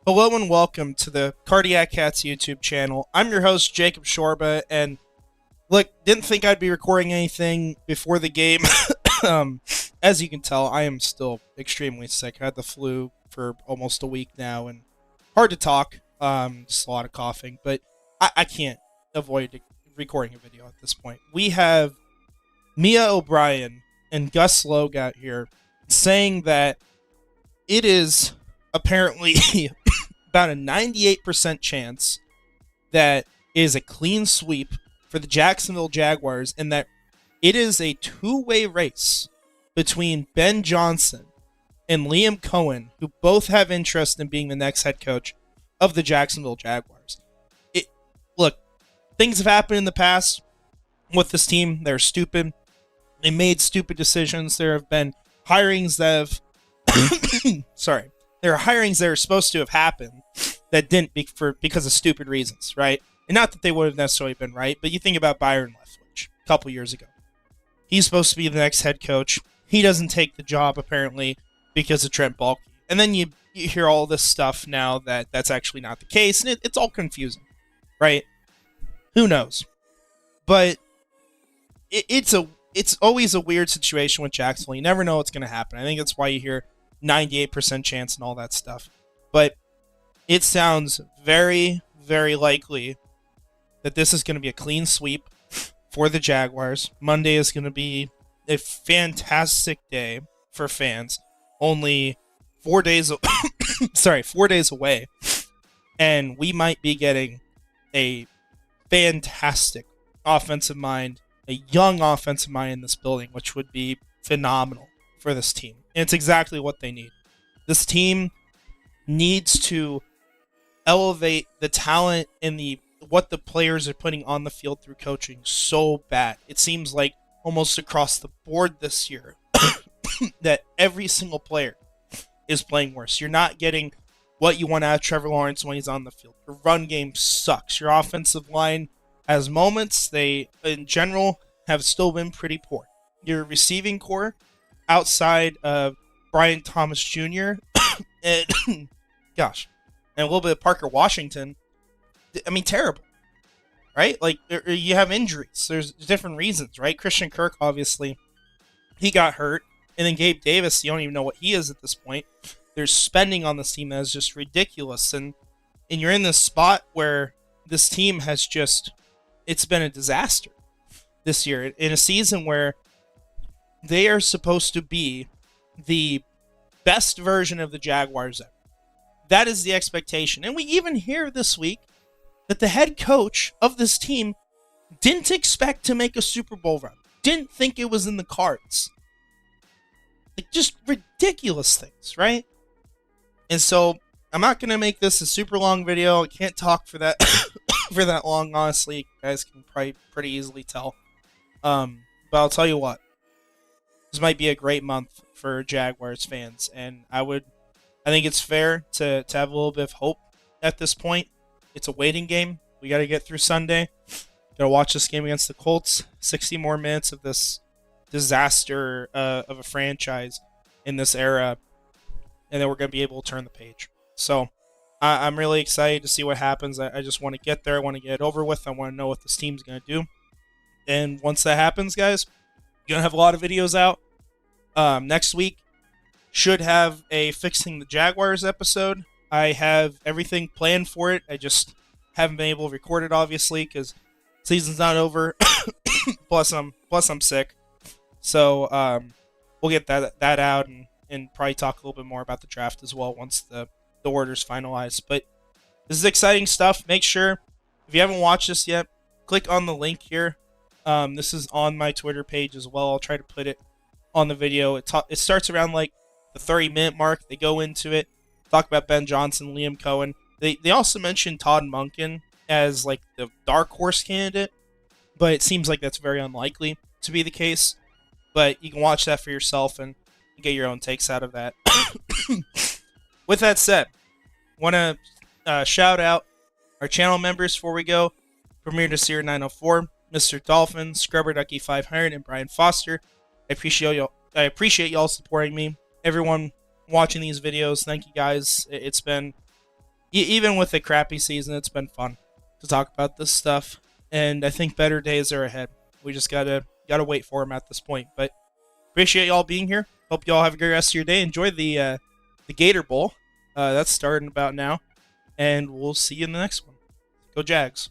Hello and welcome to the Cardiac Cats YouTube channel. I'm your host, Jacob Shorba, and look, didn't think I'd be recording anything before the game. As you can tell, I am still extremely sick. I had the flu for almost a week now, and hard to talk. Just a lot of coughing, but I can't avoid recording a video at this point. We have Mia O'Brien and Gus Logue out here saying that it is apparently about a 98% chance that it is a clean sweep for the Jacksonville Jaguars, and that it is a two-way race between Ben Johnson and Liam Coen, who both have interest in being the next head coach of the Jacksonville Jaguars. Look, things have happened in the past with this team. They're stupid. They made stupid decisions. There have been hirings that have sorry. There are hirings that are supposed to have happened that didn't because of stupid reasons, right? And not that they would have necessarily been right, but you think about Byron Leftwich a couple years ago. He's supposed to be the next head coach. He doesn't take the job, apparently, because of Trent Baalke. And then you hear all this stuff now that that's actually not the case, and it's all confusing, right? Who knows? But it's always a weird situation with Jacksonville. You never know what's going to happen. I think that's why you hear 98% chance and all that stuff. But it sounds very, very likely that this is going to be a clean sweep for the Jaguars. Monday is going to be a fantastic day for fans. Only 4 days, 4 days away, and we might be getting a fantastic offensive mind, a young offensive mind in this building, which would be phenomenal for this team. And it's exactly what they need. This team needs to elevate the talent and what the players are putting on the field through coaching so bad. It seems like almost across the board this year that every single player is playing worse. You're not getting what you want out of Trevor Lawrence when he's on the field. Your run game sucks. Your offensive line has moments. They, in general, have still been pretty poor. Your receiving core, outside of Brian Thomas Jr. and and a little bit of Parker Washington, I mean, terrible, right? Like, you have injuries. There's different reasons, right? Christian Kirk, obviously, he got hurt. And then Gabe Davis, you don't even know what he is at this point. There's spending on this team that is just ridiculous. And you're in this spot where this team has it's been a disaster this year. In a season where they are supposed to be the best version of the Jaguars ever. That is the expectation. And we even hear this week that the head coach of this team didn't expect to make a Super Bowl run. Didn't think it was in the cards. Like, just ridiculous things, right? And so I'm not going to make this a super long video. I can't talk for that for that long, honestly. You guys can probably pretty easily tell. But I'll tell you what. This might be a great month for Jaguars fans, and I think it's fair to have a little bit of hope at this point. It's a waiting game. We got to get through Sunday. Got to watch this game against the Colts. 60 more minutes of this disaster of a franchise in this era, and then we're going to be able to turn the page. So I'm really excited to see what happens. I just want to get there. I want to get it over with. I want to know what this team's going to do. And once that happens, guys, you're going to have a lot of videos out. Next week should have a Fixing the Jaguars episode. I have everything planned for it. I just haven't been able to record it, obviously, because season's not over. plus I'm sick. So we'll get that out and probably talk a little bit more about the draft as well once the order's finalized. But this is exciting stuff. Make sure, if you haven't watched this yet, click on the link here. This is on my Twitter page as well. I'll try to put it on the video. It starts around like the 30-minute mark. They go into it, talk about Ben Johnson, Liam Coen. They also mentioned Todd Monken as like the dark horse candidate, but it seems like that's very unlikely to be the case. But you can watch that for yourself and get your own takes out of that. With that said, want to shout out our channel members before we go. Premier Desir 904, Mr. Dolphin, Scrubber Ducky 500, and Brian Foster. I appreciate y'all supporting me. Everyone watching these videos, thank you guys. It's been even with the crappy season, it's been fun to talk about this stuff, and I think better days are ahead. We just gotta wait for them at this point. But appreciate y'all being here. Hope y'all have a great rest of your day. Enjoy the Gator Bowl. That's starting about now, and we'll see you in the next one. Go Jags.